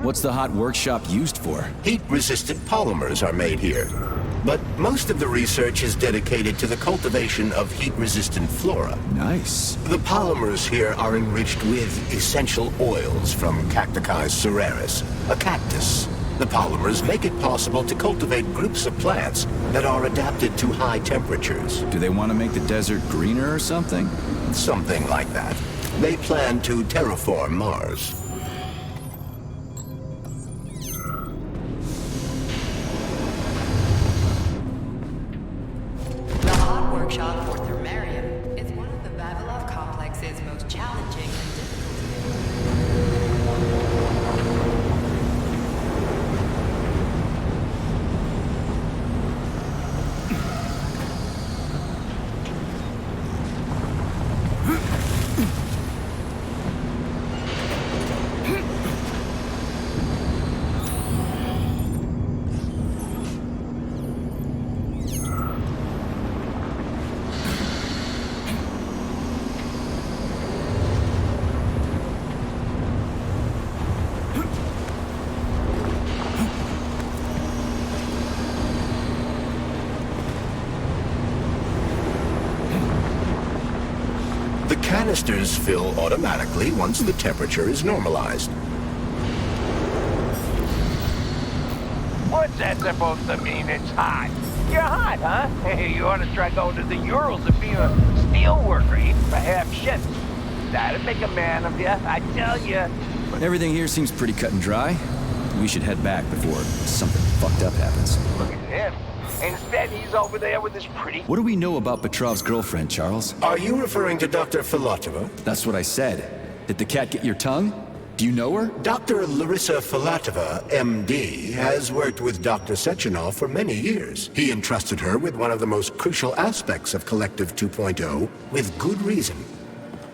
What's the hot workshop used for? Heat-resistant polymers are made here. But most of the research is dedicated to the cultivation of heat-resistant flora. Nice. The polymers here are enriched with essential oils from Cacticus cereris, a cactus. The polymers make it possible to cultivate groups of plants that are adapted to high temperatures. Do they want to make the desert greener or something? Something like that. They plan to terraform Mars. The hot workshop for Thermarium is one of the Vavilov complex's most challenging and difficult. The canisters fill automatically once the temperature is normalized. What's that supposed to mean? It's hot. You're hot, huh? Hey, you ought to try going to the Urals and being a steel worker, even for half shift. That'd make a man of you, I tell you. Everything here seems pretty cut and dry. We should head back before something fucked up happens. Look at him. Instead, he's over there with his pretty... What do we know about Petrov's girlfriend, Charles? Are you referring to Dr. Filatova? That's what I said. Did the cat get your tongue? Do you know her? Dr. Larissa Filatova, MD, has worked with Dr. Sechenov for many years. He entrusted her with one of the most crucial aspects of Collective 2.0, with good reason.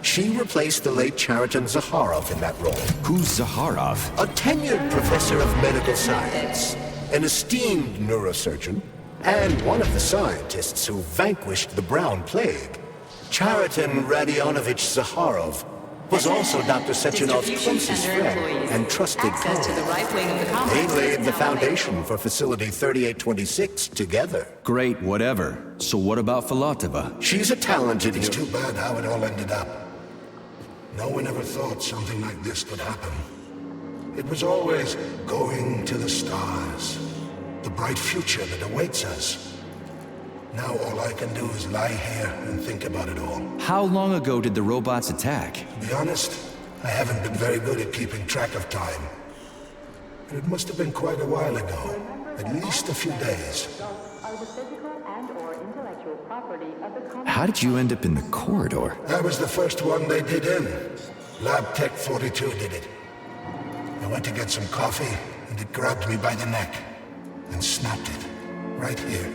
She replaced the late Chariton Zakharov in that role. Who's Zakharov? A tenured professor of medical science, an esteemed neurosurgeon, and one of the scientists who vanquished the Brown Plague. Chariton Radionovich Zakharov was also Dr. Sechenov's closest friend and trusted Access to the colleague. right wing of the They complex laid is the now foundation for Facility 3826 together. Great, whatever. So what about Filatova? She's a talented... It's too bad how it all ended up. No one ever thought something like this could happen. It was always going to the stars, the bright future that awaits us. Now all I can do is lie here and think about it all. How long ago did the robots attack? To be honest, I haven't been very good at keeping track of time. But it must have been quite a while ago, at least a few days. How did you end up in the corridor? That was the first one they did in. Lab Tech 42 did it. I went to get some coffee, and it grabbed me by the neck and snapped it, right here.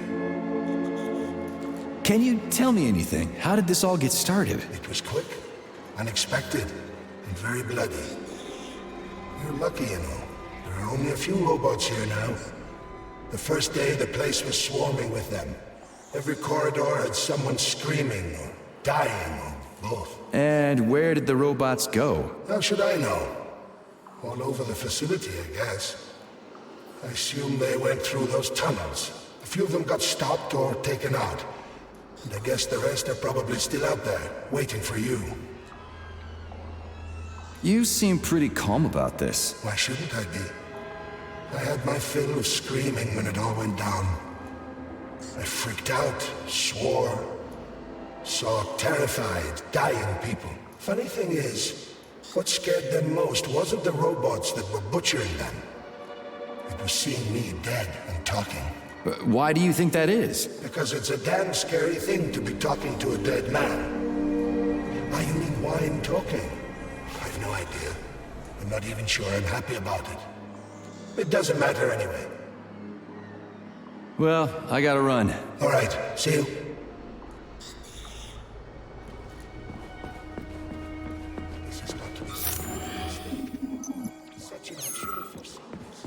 Can you tell me anything? How did this all get started? It was quick, unexpected, and very bloody. You're lucky, you know. There are only a few robots here now. The first day, the place was swarming with them. Every corridor had someone screaming, or dying, or both. And where did the robots go? How should I know? All over the facility, I guess. I assume they went through those tunnels. A few of them got stopped or taken out. And I guess the rest are probably still out there, waiting for you. You seem pretty calm about this. Why shouldn't I be? I had my fill of screaming when it all went down. I freaked out, swore, saw terrified, dying people. Funny thing is, what scared them most wasn't the robots that were butchering them. It was seeing me dead and talking. Why do you think that is? Because it's a damn scary thing to be talking to a dead man. Why, you mean wine talking? I've no idea. I'm not even sure I'm happy about it. It doesn't matter anyway. Well, I gotta run. All right, see you. This has got to be such an should have foreseen this.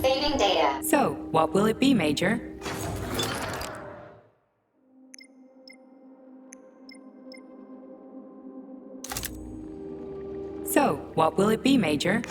Saving data. area. So, what will it be, Major? So, what will it be, Major?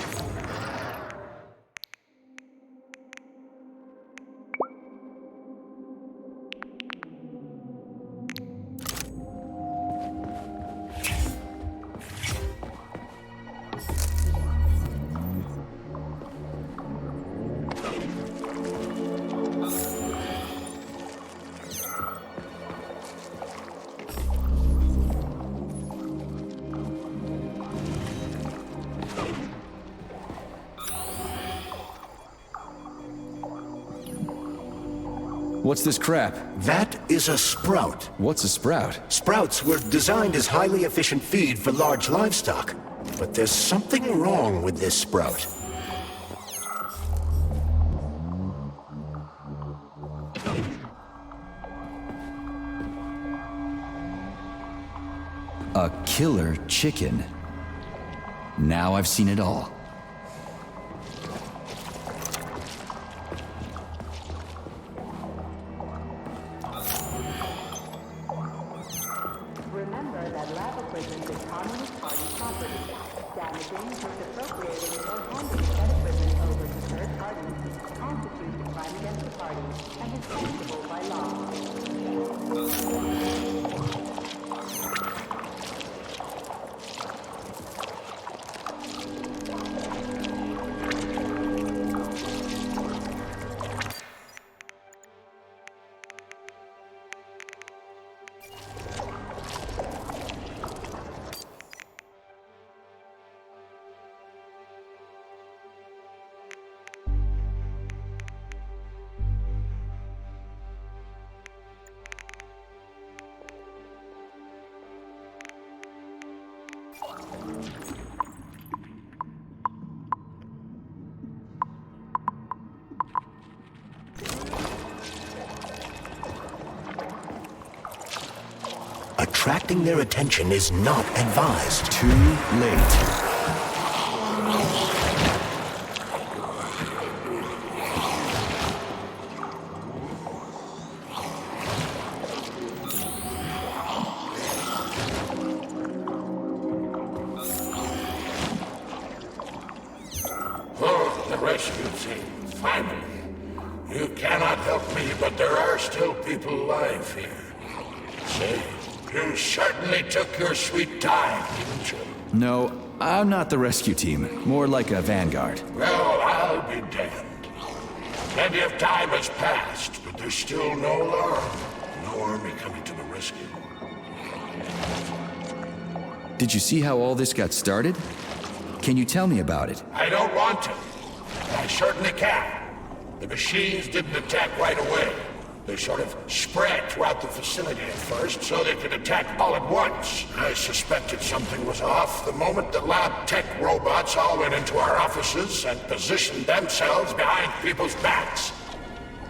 What's this crap? That is a sprout. What's a sprout? Sprouts were designed as highly efficient feed for large livestock. But there's something wrong with this sprout. A killer chicken. Now I've seen it all. Remember that lab equipment is Communist Party property. Damaging, misappropriating, or handing said equipment over to third parties constitutes a crime against the party and is punishable by law. Attracting their attention is not advised. Too late. Oh, the rescue team, finally. You cannot help me, but there are still people alive here. Say, you certainly took your sweet time, didn't you? No, I'm not the rescue team. More like a vanguard. Well, I'll be damned. Plenty of time has passed, but there's still no alarm. No army coming to the rescue. Did you see how all this got started? Can you tell me about it? I don't want to. But I certainly can. The machines didn't attack right away. They sort of spread throughout the facility at first, so they could attack all at once. I suspected something was off the moment the lab tech robots all went into our offices and positioned themselves behind people's backs.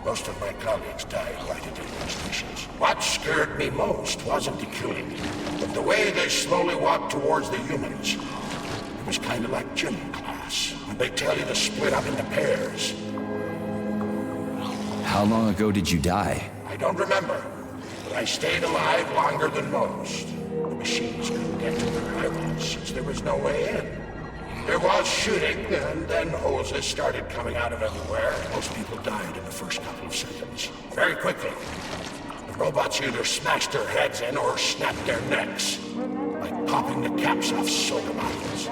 Most of my colleagues died right at their stations. What scared me most wasn't the killing, but the way they slowly walked towards the humans. It was kind of like gym class, when they tell you to split up into pairs. How long ago did you die? I don't remember, but I stayed alive longer than most. The machines couldn't get to where I was, since there was no way in. There was shooting, and then hoses started coming out of everywhere. Most people died in the first couple of seconds. Very quickly. The robots either smashed their heads in or snapped their necks, like popping the caps off soda bottles.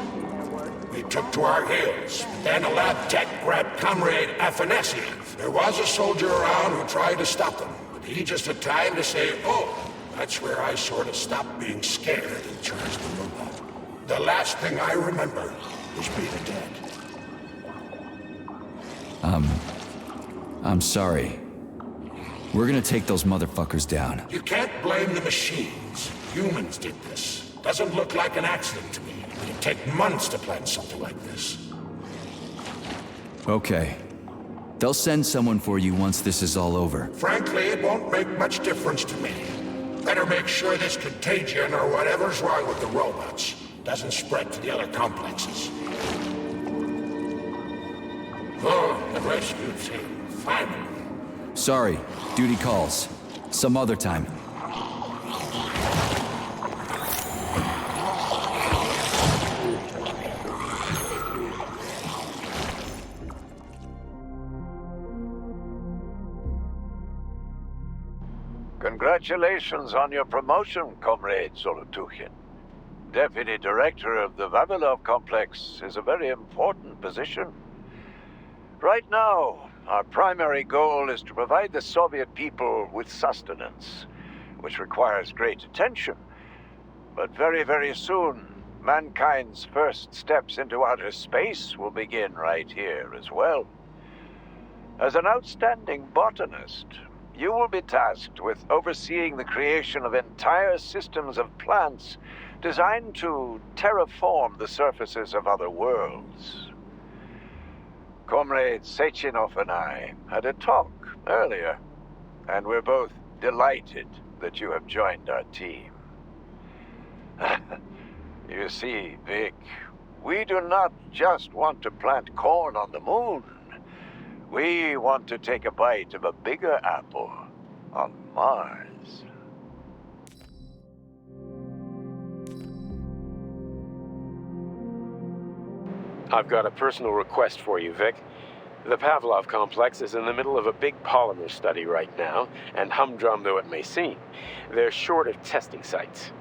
We took to our heels. Then a lab tech grabbed Comrade Afanasiev. There was a soldier around who tried to stop them, but he just had time to say, oh, that's where I sort of stopped being scared and charged the robot. The last thing I remember was being dead. I'm sorry. We're gonna take those motherfuckers down. You can't blame the machines. Humans did this. Doesn't look like an accident to me. It'd take months to plan something like this. Okay. They'll send someone for you once this is all over. Frankly, it won't make much difference to me. Better make sure this contagion or whatever's wrong with the robots doesn't spread to the other complexes. Oh, the rescue team. finally. Sorry, duty calls. Some other time. Congratulations on your promotion, Comrade Zolotukhin. Deputy Director of the Vavilov Complex is a very important position. Right now, our primary goal is to provide the Soviet people with sustenance, which requires great attention. But very, very soon, mankind's first steps into outer space will begin right here as well. As an outstanding botanist, you will be tasked with overseeing the creation of entire systems of plants designed to terraform the surfaces of other worlds. Comrade Sechenov and I had a talk earlier, and we're both delighted that you have joined our team. You see, Vic, we do not just want to plant corn on the moon. We want to take a bite of a bigger apple on Mars. I've got a personal request for you, Vic. The Pavlov complex is in the middle of a big polymer study right now, and humdrum though it may seem, they're short of testing sites.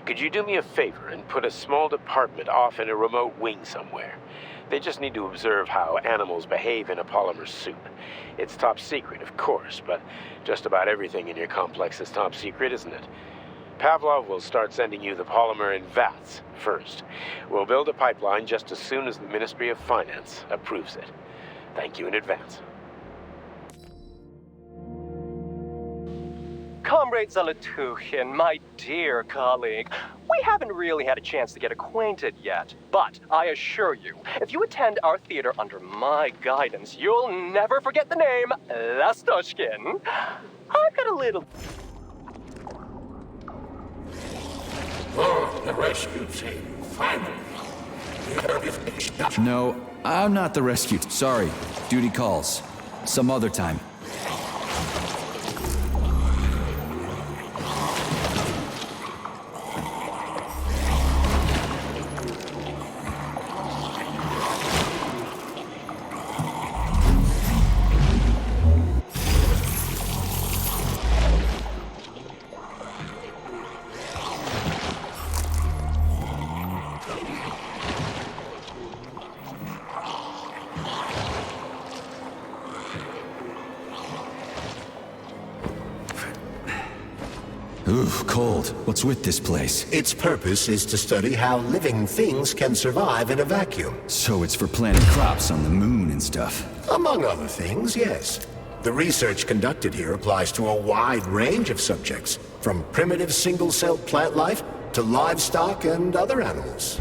Could you do me a favor and put a small department off in a remote wing somewhere? They just need to observe how animals behave in a polymer soup. It's top secret, of course, but just about everything in your complex is top secret, isn't it? Pavlov will start sending you the polymer in vats first. We'll build a pipeline just as soon as the Ministry of Finance approves it. Thank you in advance. Comrade Zolotukhin, my dear colleague, we haven't really had a chance to get acquainted yet, but I assure you, if you attend our theater under my guidance, you'll never forget the name Lastoshkin. I've got a little... Oh, the rescue team, finally. No, I'm not the rescue. Sorry, duty calls. Some other time. Ooh, cold. What's with this place? Its purpose is to study how living things can survive in a vacuum. So it's for planting crops on the moon and stuff. Among other things, yes. The research conducted here applies to a wide range of subjects, from primitive single-celled plant life to livestock and other animals.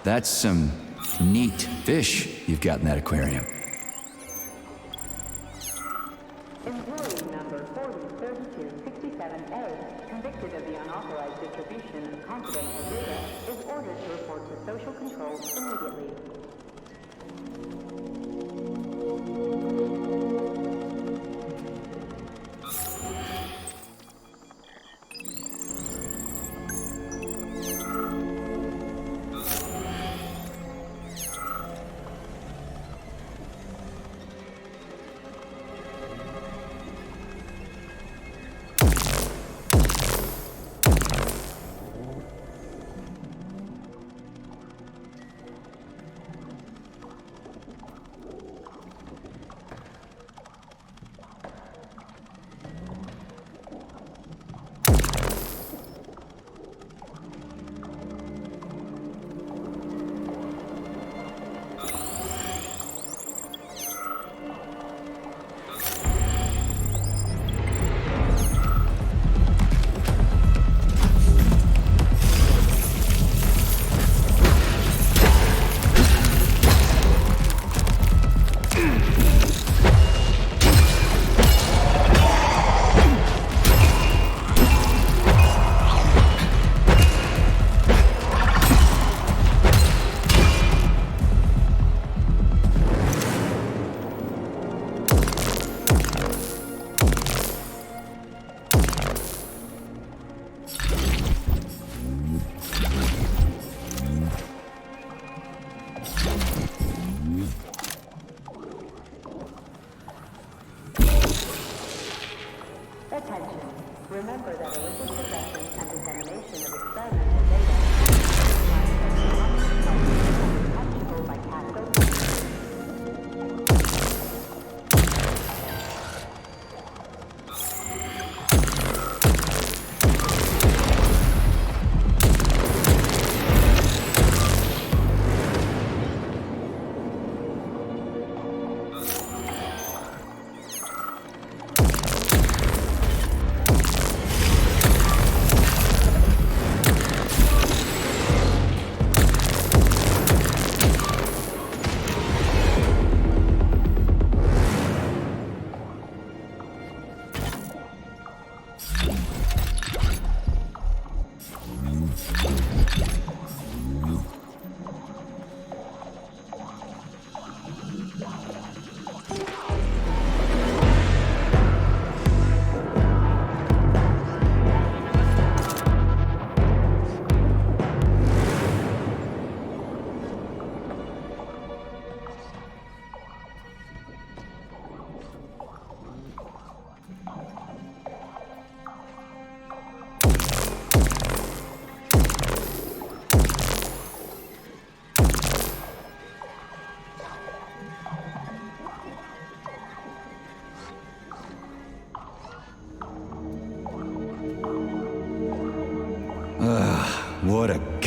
That's some neat fish you've got in that aquarium. Employee number 403267A, convicted of the unauthorized distribution of confidential data, is ordered to report to social control immediately.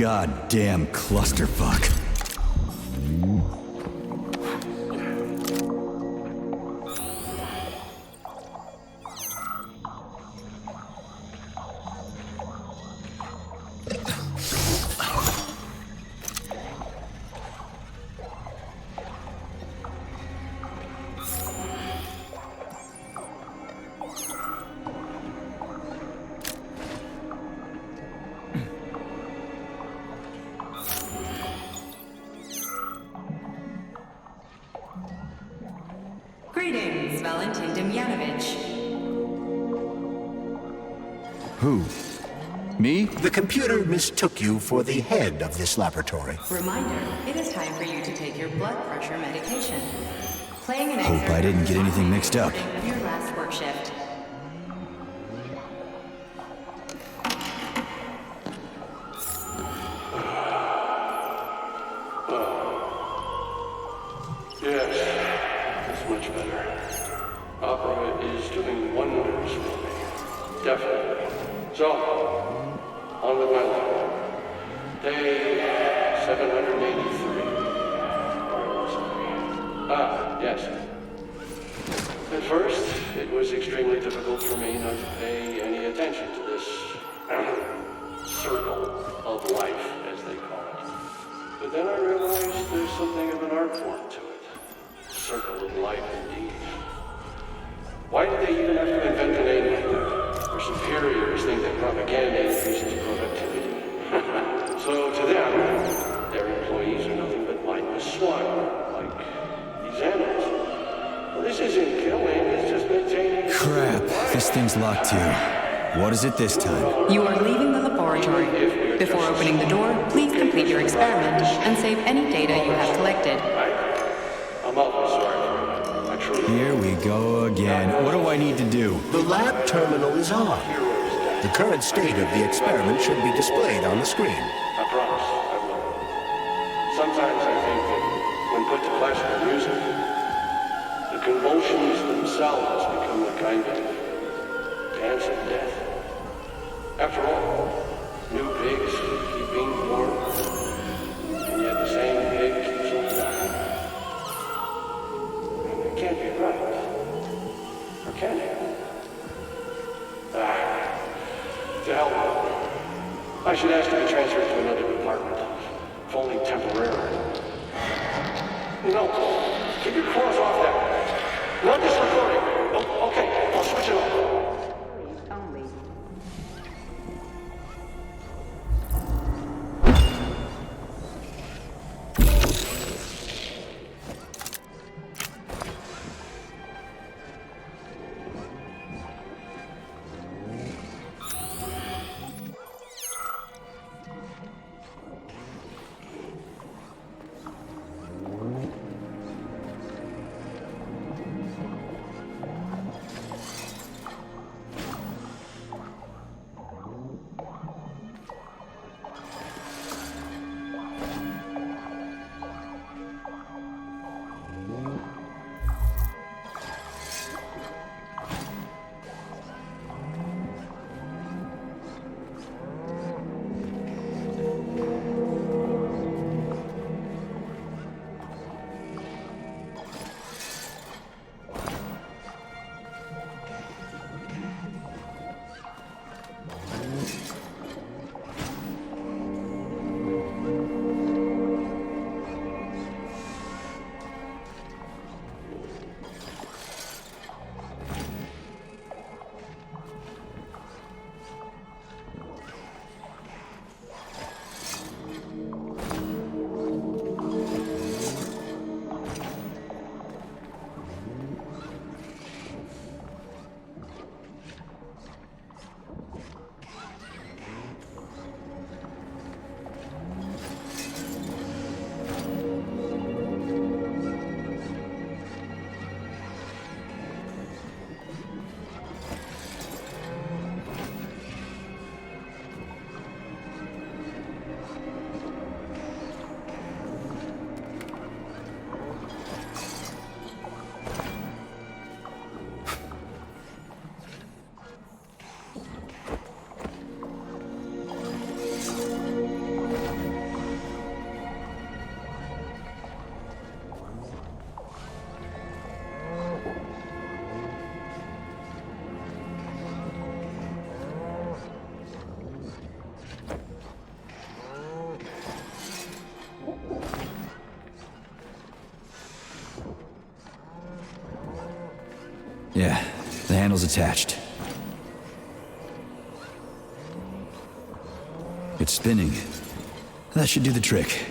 goddamn clusterfuck. Greetings, Valentin Demyanovich. Who? Me? The computer mistook you for the head of this laboratory. Reminder, it is time for you to take your blood pressure medication. Playing an Hope I didn't get anything mixed up. Of your last work shift. Yes, it's much better. Opera is doing wonders for me. Definitely. So, on with my life. Day 783. Where was I? Yes. At first, it was extremely difficult for me not to pay any attention to this circle of life, as they call it. But then I realized there's something of an art form to it. Circle of life, indeed. Why did they even have to invent a name like that? Their superiors think that propaganda increases productivity. So to them, their employees are nothing but mindless swine, like these animals. Well, this isn't killing, it's just maintaining... Crap, this thing's locked too. What is it this time? You are leaving the laboratory. Before opening the door, please complete your experiment and save any data you have collected. I'm awfully sorry for you. I truly... Here we go again. What do I need to do? The lab terminal is on. The current state of the experiment should be displayed on the screen. I promise, I will. Sometimes I think that when put to classical music, the convulsions themselves become a kind of dance of death. After all, new pigs keep being born, and yet the same pig keeps on dying. It can't be right. Or can it? To hell with it. I should ask to be transferred to another department, if only temporarily. No, keep your claws off that. Not this recording. Oh, okay, I'll switch it off. Only. Yeah, the handle's attached. It's spinning. That should do the trick.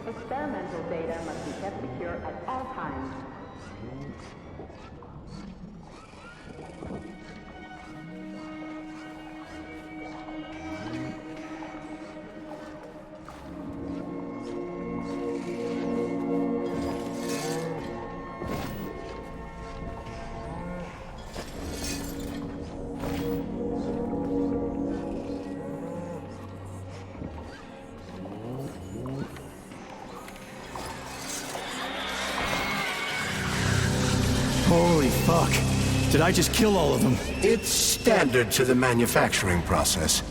Experimental data must be kept secure at all times. Holy fuck. Did I just kill all of them? It's standard to the manufacturing process.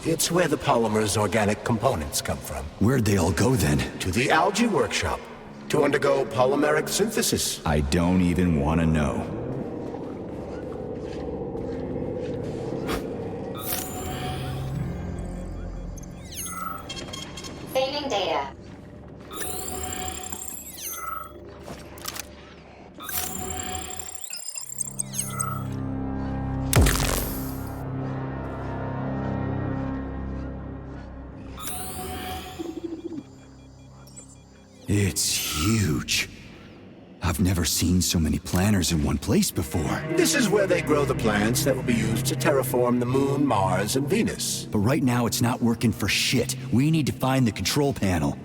It's where the polymer's organic components come from. Where'd they all go then? To the algae workshop to undergo polymeric synthesis. I don't even want to know. Saving data. It's huge. I've never seen so many planters in one place before. This is where they grow the plants that will be used to terraform the Moon, Mars, and Venus. But right now it's not working for shit. We need to find the control panel.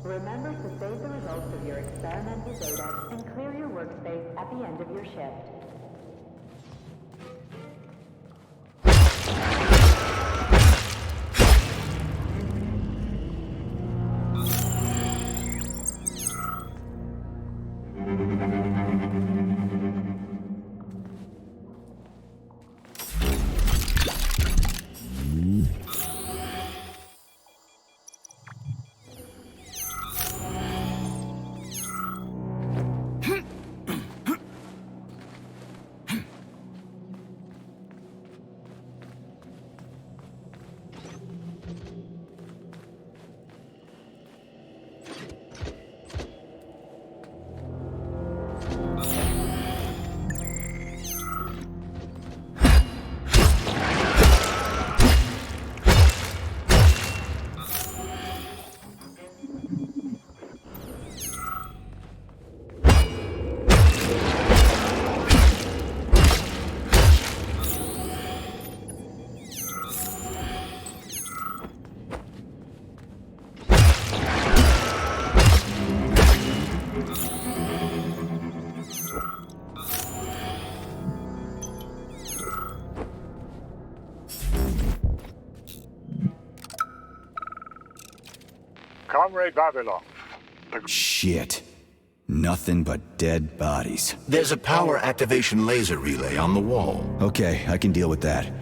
Remember to save the results of your experimental data and clear your workspace at the end of your shift. Comrade Vavilov. Shit. Nothing but dead bodies. There's a power activation laser relay on the wall. Okay, I can deal with that.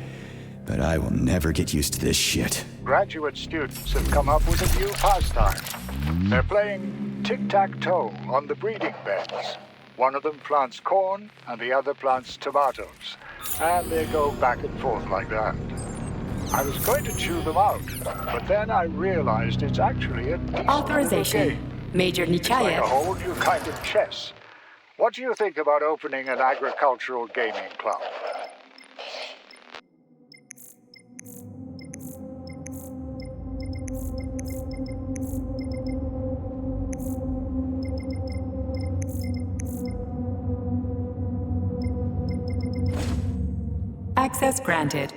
But I will never get used to this shit. Graduate students have come up with a new pastime. They're playing tic-tac-toe on the breeding beds. One of them plants corn and the other plants tomatoes. And they go back and forth like that. I was going to chew them out, but then I realized it's actually a decent Authorization. little game. Major It's like a Nichayev. whole new kind of chess. What do you think about opening an agricultural gaming club? Access granted.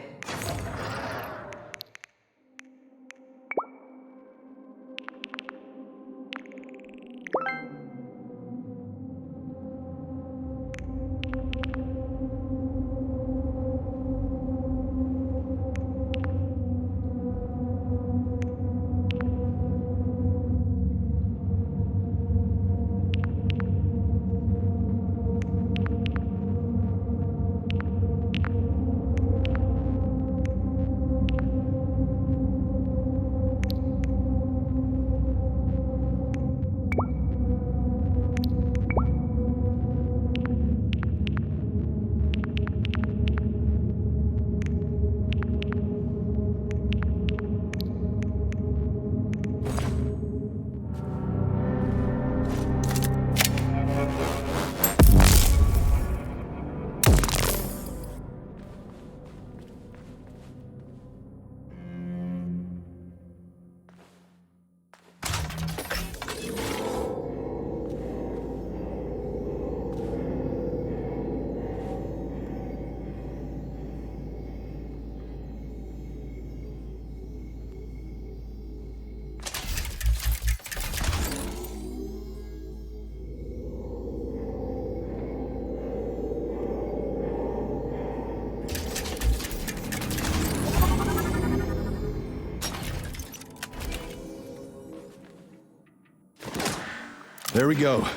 There we go.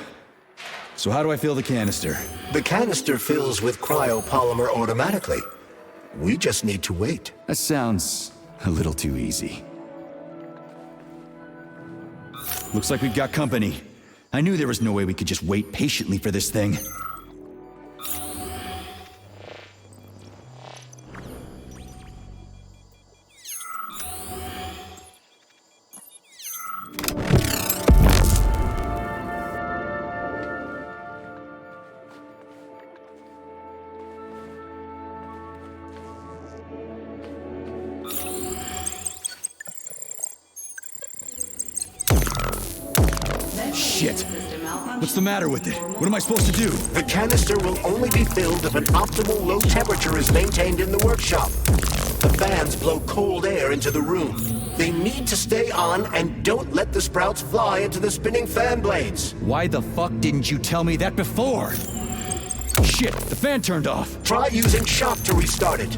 So how do I fill the canister? The canister fills with cryopolymer automatically. We just need to wait. That sounds a little too easy. Looks like we've got company. I knew there was no way we could just wait patiently for this thing. Shit! What's the matter with it? What am I supposed to do? The canister will only be filled if an optimal low temperature is maintained in the workshop. The fans blow cold air into the room. They need to stay on and don't let the sprouts fly into the spinning fan blades. Why the fuck didn't you tell me that before? Shit, the fan turned off. Try using shock to restart it.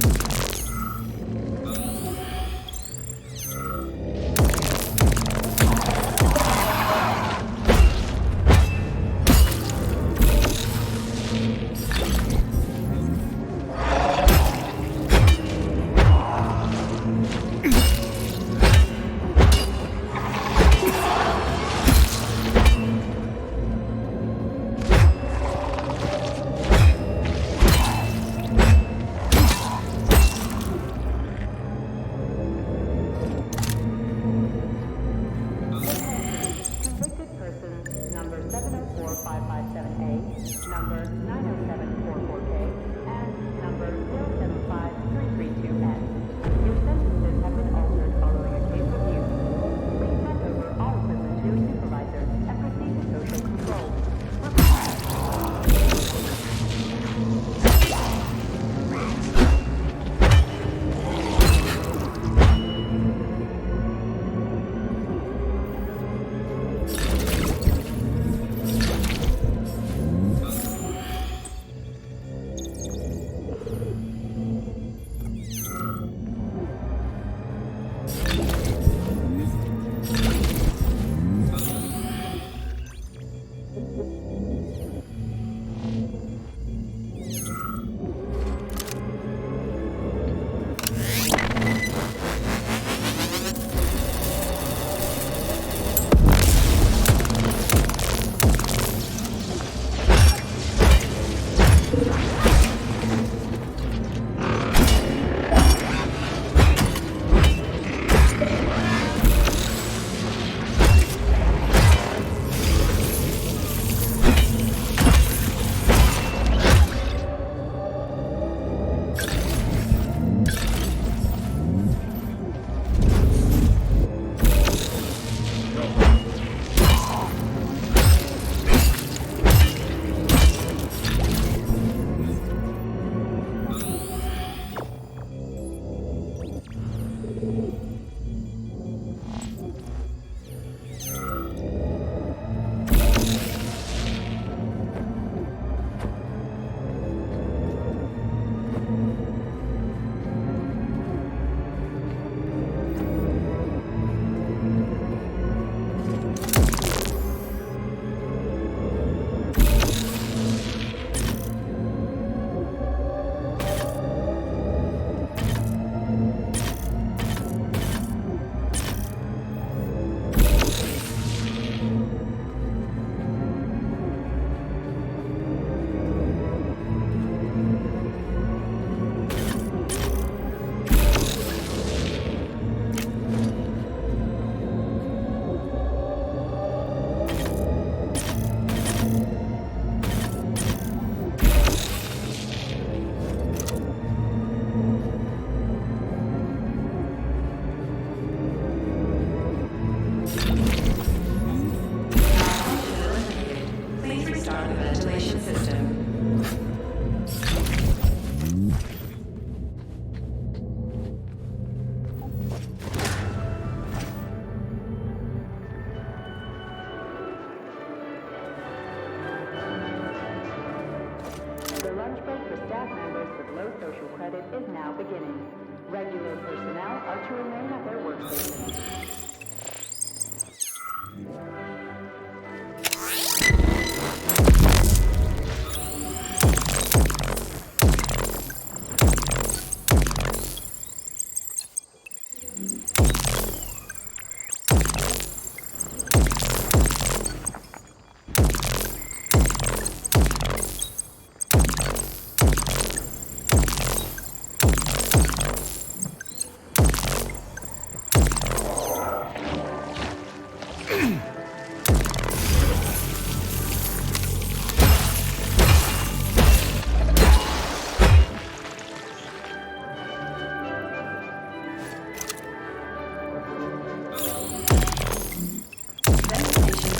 Ventilation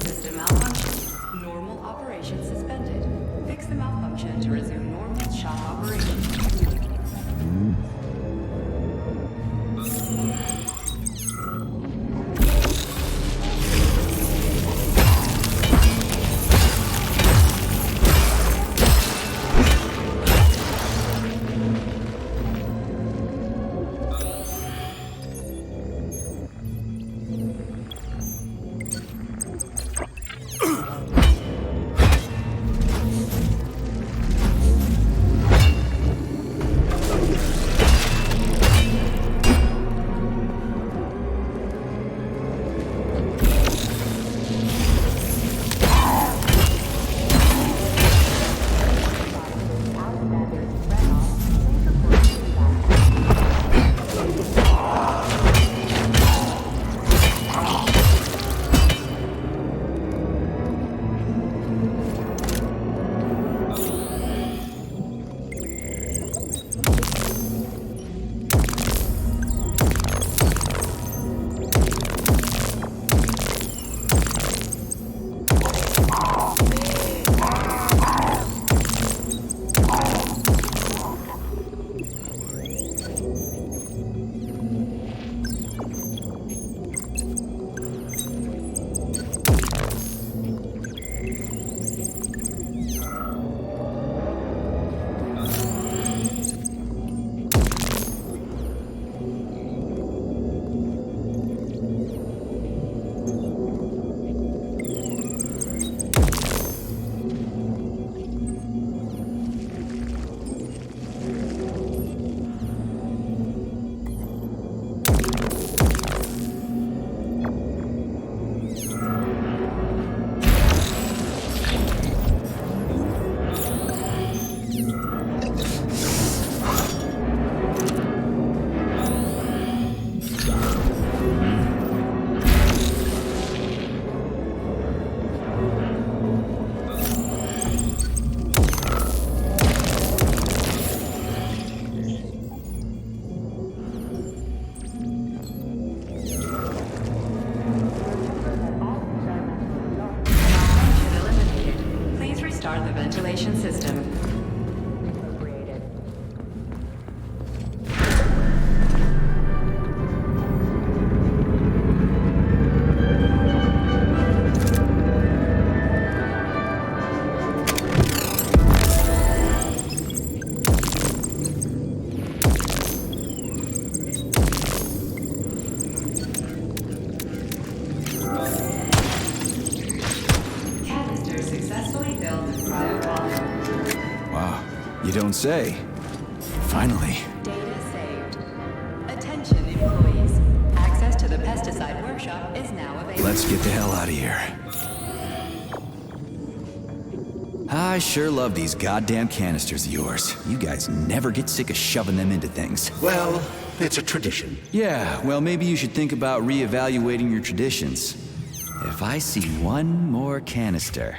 system malfunction. Normal operation suspended. Fix the malfunction to resume normal shop operation. Start the ventilation system. Appropriated. Canister successfully filled with cryopolymer. Wow, you don't say. Finally. Data saved. Attention, employees. Access to the pesticide workshop is now available. Let's get the hell out of here. I sure love these goddamn canisters of yours. You guys never get sick of shoving them into things. Well, it's a tradition. Yeah, well, maybe you should think about reevaluating your traditions. If I see one more canister...